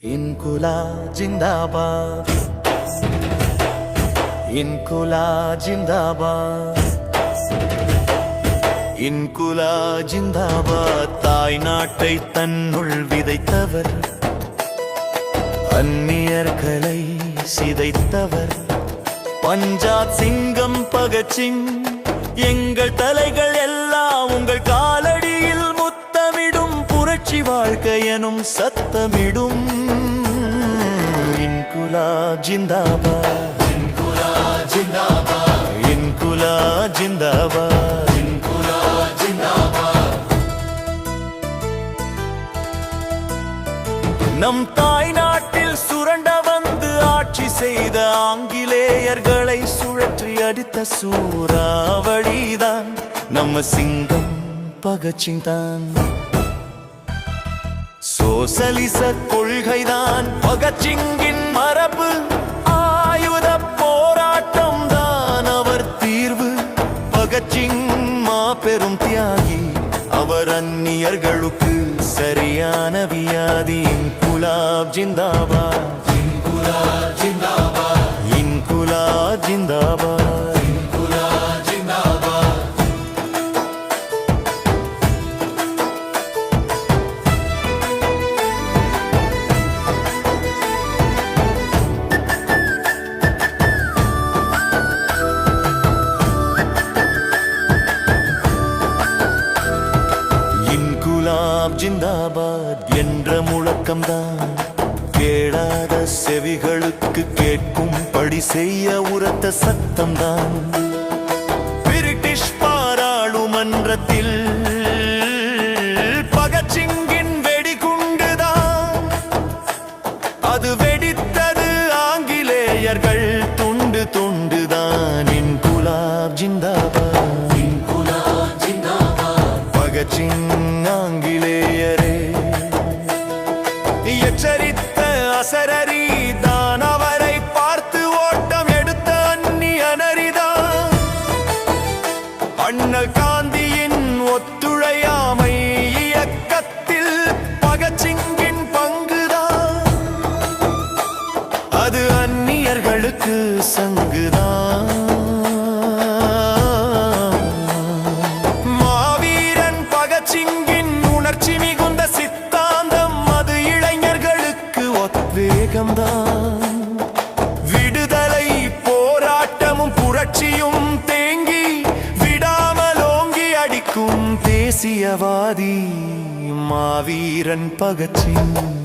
इनकुलाब जिंदाबाद, इनकुलाब जिंदाबाद, इनकुलाब जिंदाबाद. தாய் நாட்டை தன்னுள் விதைத்தவர், அந்நியர்களை சிதைத்தவர் பஞ்சாப் சிங்கம் பகத்சிங். எங்கள் தலைகள் எல்லாம் உங்கள் காலடியில் முத்தமிடும், புரட்சி வாழ்க்கை எனும் சத்தமிடும். இன்குலாப் ஜிந்தாபாத், இன்குலாப் ஜிந்தாபாத், இன்குலாப் ஜிந்தாபாத், இன்குலாப் ஜிந்தாபாத். நம் தாய் நாட்டில் சுரண்ட வந்து ஆட்சி செய்த ஆங்கிலேயர்களை சுழற்றி அடித்த சூறாவளிதான் நம்ம சிங்கம் பகத்சிங் தான். சோசலிச கொள்கைதான் பகத்சிங்கின் மரபு, ஆயுத போராட்டம் தான் அவர் தீர்வு. பகத்சிங் மாபெரும் தியாகி, அவர் அந்நியர்களுக்கு சரியான வியாதி. இன்குலாப் ஜிந்தாபாத், இன்குலாப் ஜிந்தாபாத், இன்குலாப் ஜிந்தாபாத், இன்குலாப் ஜிந்தாபாத். இன்குலாப் ஜிந்தாபாத் என்ற முழக்கம்தான் கேளாத செவிகளுக்கு கேட்கும்படி செய்ய உரத்த சத்தம்தான். பிரிட்டிஷ் பாராளுமன்றத்தில் பகத்சிங்கின் வெடிகுண்டுதான், அது வெடித்தது ஆங்கிலேயர்கள் துண்டு துண்டுதான். இன்குலாப் ஜிந்தாபாத், இன்குலாப் ஜிந்தாபாத். பகத்சிங் ஆங்கிலேயரே எச்சரித்த அசரரி தான், அவரை பார்த்து ஓட்டம் எடுத்த அந்நியனரிதான். அண்ணல் காந்தியின் ஒத்துழையாமை இயக்கத்தில் பகத்சிங்கின் பங்குதான், அது அந்நியர்களுக்கு சங்குதான். மாவீரன் பகத்சிங்கின் உணர்ச்சி மிகுந்த சித்தாந்தம், அது இளைஞர்களுக்கு உத்வேகம்தான். விடுதலை போராட்டமும் புரட்சியும் தேங்கி விடாமல் ஓங்கி அடிக்கும் தேசியவாதி மாவீரன் பகத்சிங்.